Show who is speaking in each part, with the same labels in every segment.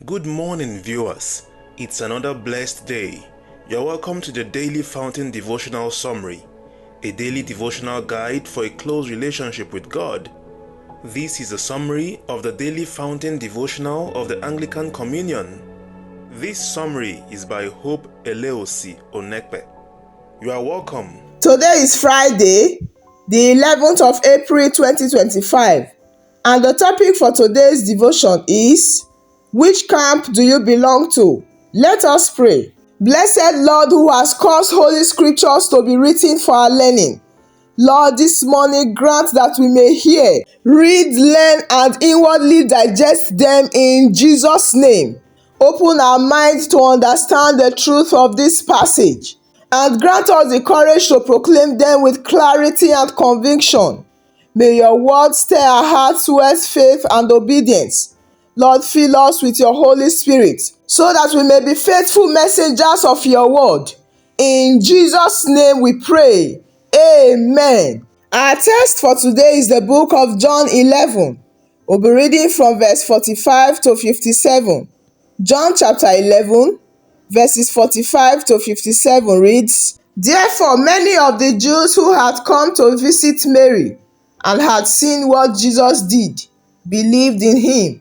Speaker 1: Good morning, viewers. It's another blessed day. You're welcome to the Daily Fountain Devotional Summary, a daily devotional guide for a close relationship with God. This is a summary of the Daily Fountain Devotional of the Anglican Communion. This summary is by Hope Eleosi Onekpe. You are welcome.
Speaker 2: Today is Friday, the 11th of April 2025, and the topic for today's devotion is, which camp do you belong to? Let us pray. Blessed Lord, who has caused holy scriptures to be written for our learning, Lord, this morning grant that we may hear, read, learn, and inwardly digest them in Jesus' name. Open our minds to understand the truth of this passage, and grant us the courage to proclaim them with clarity and conviction. May your word stir our hearts towards faith and obedience. Lord, fill us with your Holy Spirit, so that we may be faithful messengers of your word. In Jesus' name we pray. Amen. Our text for today is the book of John 11. We'll be reading from verse 45 to 57. John chapter 11, verses 45 to 57 reads, Therefore many of the Jews who had come to visit Mary and had seen what Jesus did believed in him.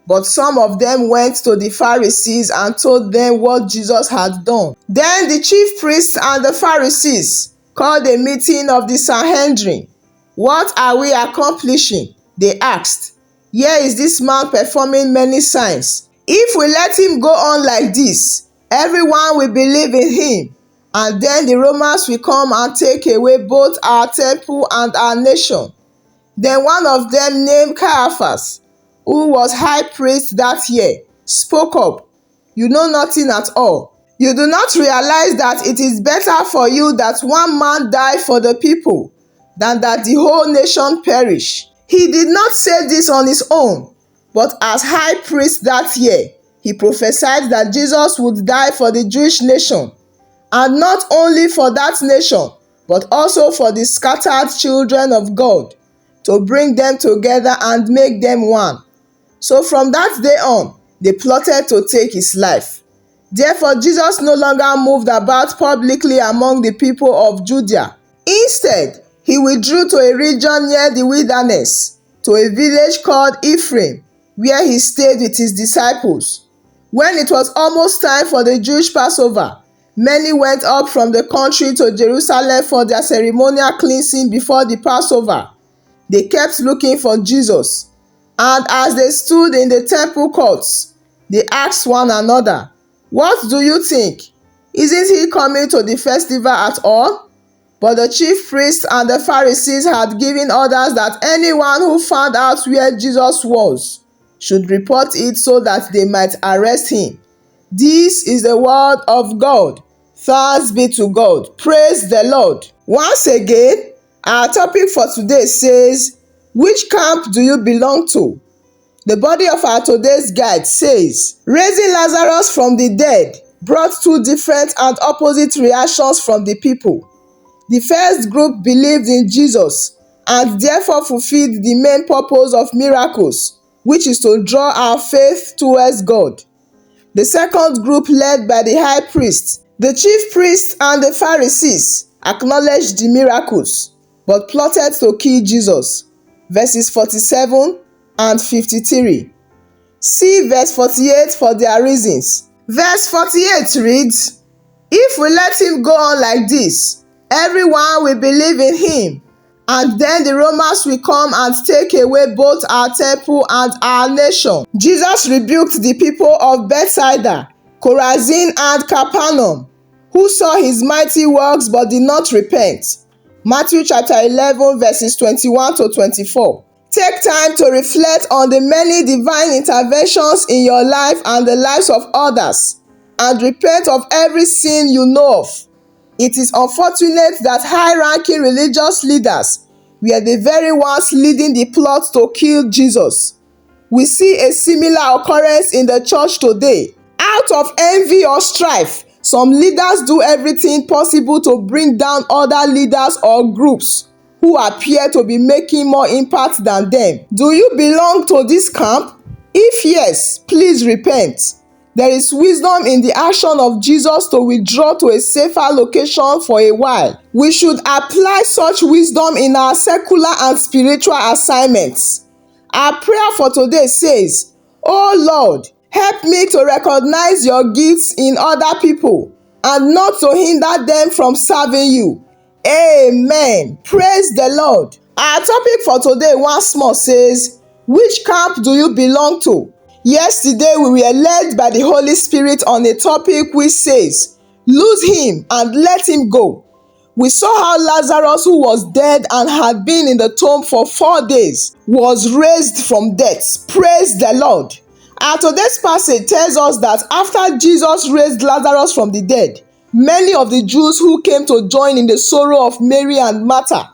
Speaker 2: But some of them went to the Pharisees and told them what Jesus had done. Then the chief priests and the Pharisees called a meeting of the Sanhedrin. What are we accomplishing? They asked. Here is this man performing many signs. If we let him go on like this, everyone will believe in him. And then the Romans will come and take away both our temple and our nation. Then one of them, named Caiaphas, who was high priest that year, spoke up. You know nothing at all. You do not realize that it is better for you that one man die for the people than that the whole nation perish. He did not say this on his own, but as high priest that year, he prophesied that Jesus would die for the Jewish nation, and not only for that nation, but also for the scattered children of God, to bring them together and make them one. So from that day on, they plotted to take his life. Therefore, Jesus no longer moved about publicly among the people of Judea. Instead, he withdrew to a region near the wilderness, to a village called Ephraim, where he stayed with his disciples. When it was almost time for the Jewish Passover, many went up from the country to Jerusalem for their ceremonial cleansing before the Passover. They kept looking for Jesus. And as they stood in the temple courts, they asked one another, What do you think? Isn't he coming to the festival at all? But the chief priests and the Pharisees had given orders that anyone who found out where Jesus was should report it so that they might arrest him. This is the word of God. Thanks be to God. Praise the Lord. Once again, our topic for today says, which camp do you belong to? The body of our today's guide says, raising Lazarus from the dead brought two different and opposite reactions from the people. The first group believed in Jesus and therefore fulfilled the main purpose of miracles, which is to draw our faith towards God. The second group, led by the high priest, the chief priests and the Pharisees, acknowledged the miracles, but plotted to kill Jesus. Verses 47 and 53. See verse 48 for their reasons. Verse 48 reads, If we let him go on like this, everyone will believe in him, and then the Romans will come and take away both our temple and our nation. Jesus rebuked the people of Bethsaida, Chorazin, and Capernaum, who saw his mighty works but did not repent. Matthew chapter 11, verses 21 to 24. Take time to reflect on the many divine interventions in your life and the lives of others, and repent of every sin you know of. It is unfortunate that high-ranking religious leaders were the very ones leading the plot to kill Jesus. We see a similar occurrence in the church today. Out of envy or strife, some leaders do everything possible to bring down other leaders or groups who appear to be making more impact than them. Do you belong to this camp? If yes, please repent. There is wisdom in the action of Jesus to withdraw to a safer location for a while. We should apply such wisdom in our secular and spiritual assignments. Our prayer for today says, "Oh Lord, help me to recognize your gifts in other people and not to hinder them from serving you." Amen. Praise the Lord. Our topic for today once more says, which camp do you belong to? Yesterday we were led by the Holy Spirit on a topic which says, lose him and let him go. We saw how Lazarus, who was dead and had been in the tomb for 4 days, was raised from death. Praise the Lord. Our today's passage tells us that after Jesus raised Lazarus from the dead, many of the Jews who came to join in the sorrow of Mary and Martha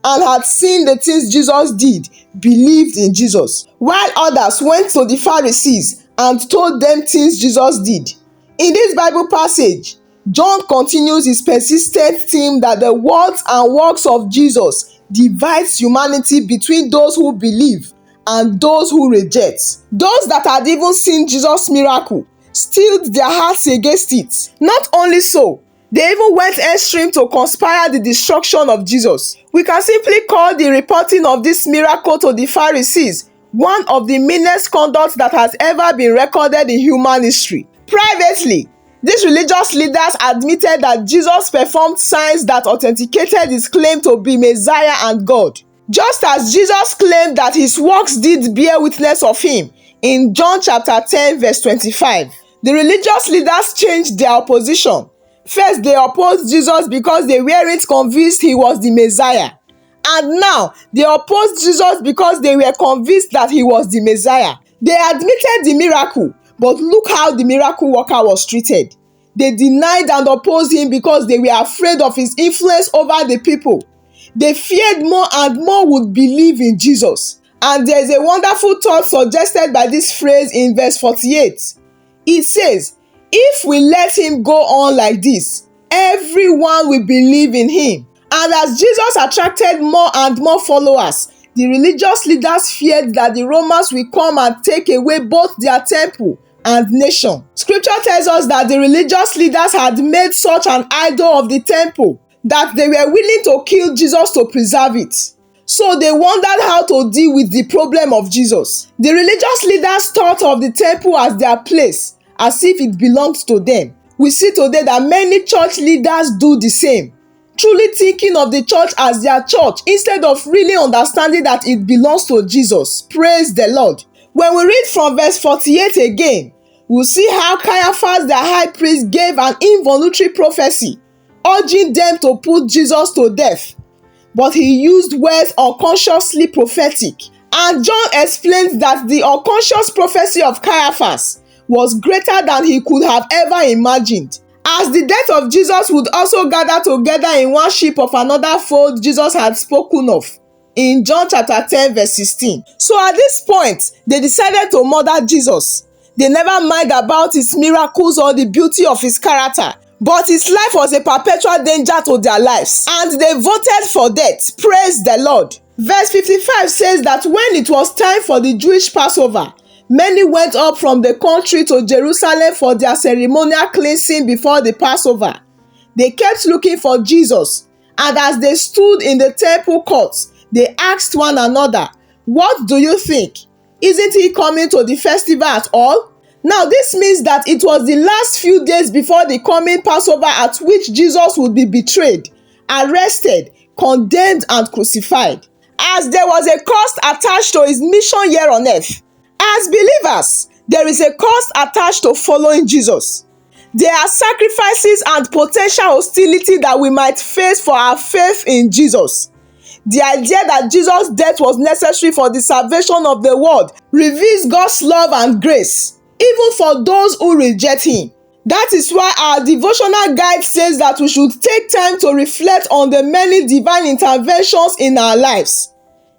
Speaker 2: and had seen the things Jesus did believed in Jesus, while others went to the Pharisees and told them things Jesus did. In this Bible passage, John continues his persistent theme that the words and works of Jesus divides humanity between those who believe and those who reject. Those that had even seen Jesus' miracle steeled their hearts against it. Not only so, they even went extreme to conspire the destruction of Jesus. We can simply call the reporting of this miracle to the Pharisees one of the meanest conducts that has ever been recorded in human history. Privately, these religious leaders admitted that Jesus performed signs that authenticated his claim to be Messiah and God. Just as Jesus claimed that his works did bear witness of him in John chapter 10 verse 25, the religious leaders changed their opposition. First, they opposed Jesus because they weren't convinced he was the Messiah. And now, they opposed Jesus because they were convinced that he was the Messiah. They admitted the miracle, but look how the miracle worker was treated. They denied and opposed him because they were afraid of his influence over the people. They feared more and more would believe in Jesus. And there is a wonderful thought suggested by this phrase in verse 48. It says, if we let him go on like this, everyone will believe in him. And as Jesus attracted more and more followers, the religious leaders feared that the Romans will come and take away both their temple and nation. Scripture tells us that the religious leaders had made such an idol of the temple that they were willing to kill Jesus to preserve it. So they wondered how to deal with the problem of Jesus. The religious leaders thought of the temple as their place, as if it belonged to them. We see today that many church leaders do the same, truly thinking of the church as their church instead of really understanding that it belongs to Jesus. Praise the Lord. When we read from verse 48 again, we'll see how Caiaphas the high priest gave an involuntary prophecy, urging them to put Jesus to death. But he used words unconsciously prophetic. And John explains that the unconscious prophecy of Caiaphas was greater than he could have ever imagined. As the death of Jesus would also gather together in one sheep of another fold Jesus had spoken of in John chapter 10 verse 16. So at this point, they decided to murder Jesus. They never mind about his miracles or the beauty of his character, but his life was a perpetual danger to their lives, and they voted for death. Praise the Lord. Verse 55 says that when it was time for the Jewish Passover, many went up from the country to Jerusalem for their ceremonial cleansing before the Passover. They kept looking for Jesus, and as they stood in the temple courts, they asked one another, "What do you think? Isn't he coming to the festival at all?" Now this means that it was the last few days before the coming Passover at which Jesus would be betrayed, arrested, condemned, and crucified. As there was a cost attached to his mission here on earth, as believers, there is a cost attached to following Jesus. There are sacrifices and potential hostility that we might face for our faith in Jesus. The idea that Jesus' death was necessary for the salvation of the world reveals God's love and grace, even for those who reject him. That is why our devotional guide says that we should take time to reflect on the many divine interventions in our lives.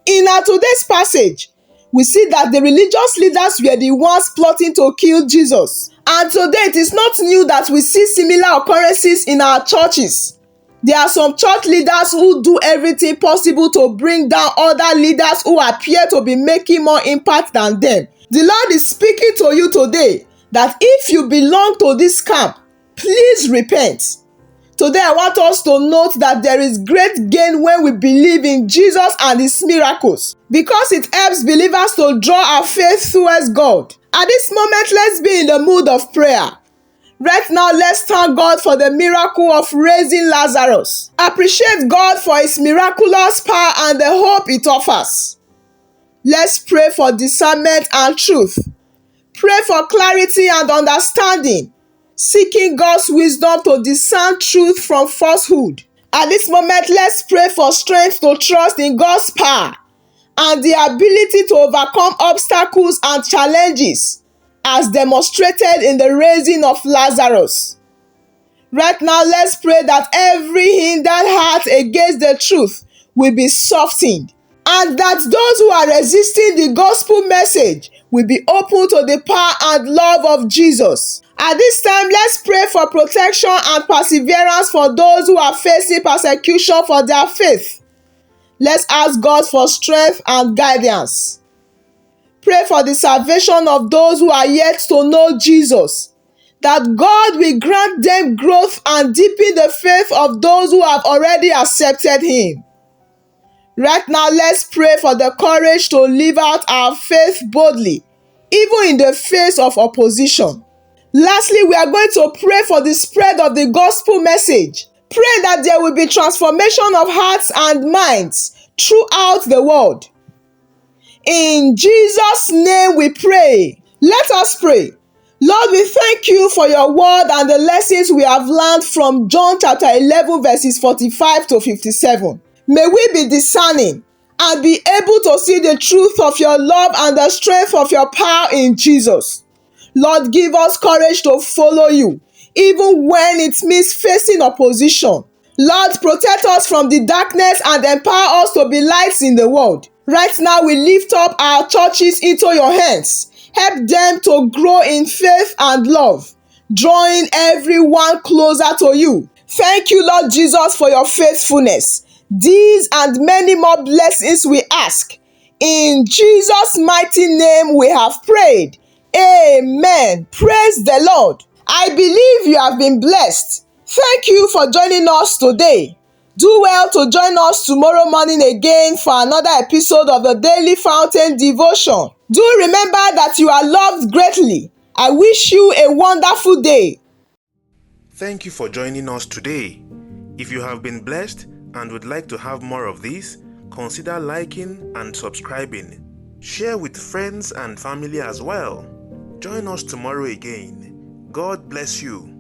Speaker 2: In our today's passage, we see that the religious leaders were the ones plotting to kill Jesus. And today it is not new that we see similar occurrences in our churches. There are some church leaders who do everything possible to bring down other leaders who appear to be making more impact than them, The Lord is speaking to you today that if you belong to this camp, please repent. Today I want us to note that there is great gain when we believe in Jesus and his miracles, because it helps believers to draw our faith towards God. At this moment, let's be in the mood of prayer. Right now, let's thank God for the miracle of raising Lazarus. Appreciate God for his miraculous power and the hope it offers. Let's pray for discernment and truth. Pray for clarity and understanding, seeking God's wisdom to discern truth from falsehood. At this moment, let's pray for strength to trust in God's power and the ability to overcome obstacles and challenges, as demonstrated in the raising of Lazarus. Right now, let's pray that every hindered heart against the truth will be softened, and that those who are resisting the gospel message will be open to the power and love of Jesus. At this time, let's pray for protection and perseverance for those who are facing persecution for their faith. Let's ask God for strength and guidance. Pray for the salvation of those who are yet to know Jesus, that God will grant them growth and deepen the faith of those who have already accepted him. Right now, let's pray for the courage to live out our faith boldly, even in the face of opposition. Lastly, we are going to pray for the spread of the gospel message. Pray that there will be transformation of hearts and minds throughout the world. In Jesus' name we pray. Let us pray. Lord, we thank you for your word and the lessons we have learned from John chapter 11 verses 45 to 57. May we be discerning and be able to see the truth of your love and the strength of your power in Jesus. Lord, give us courage to follow you, even when it means facing opposition. Lord, protect us from the darkness and empower us to be lights in the world. Right now, we lift up our churches into your hands. Help them to grow in faith and love, drawing everyone closer to you. Thank you, Lord Jesus, for your faithfulness. These and many more blessings we ask. In Jesus' mighty name we have prayed. Amen. Praise the Lord. I believe you have been blessed. Thank you for joining us today. Do well to join us tomorrow morning again for another episode of the Daily Fountain Devotion. Do remember that you are loved greatly. I wish you a wonderful day.
Speaker 1: Thank you for joining us today. If you have been blessed and would like to have more of this, consider liking and subscribing. Share with friends and family as well. Join us tomorrow again. God bless you.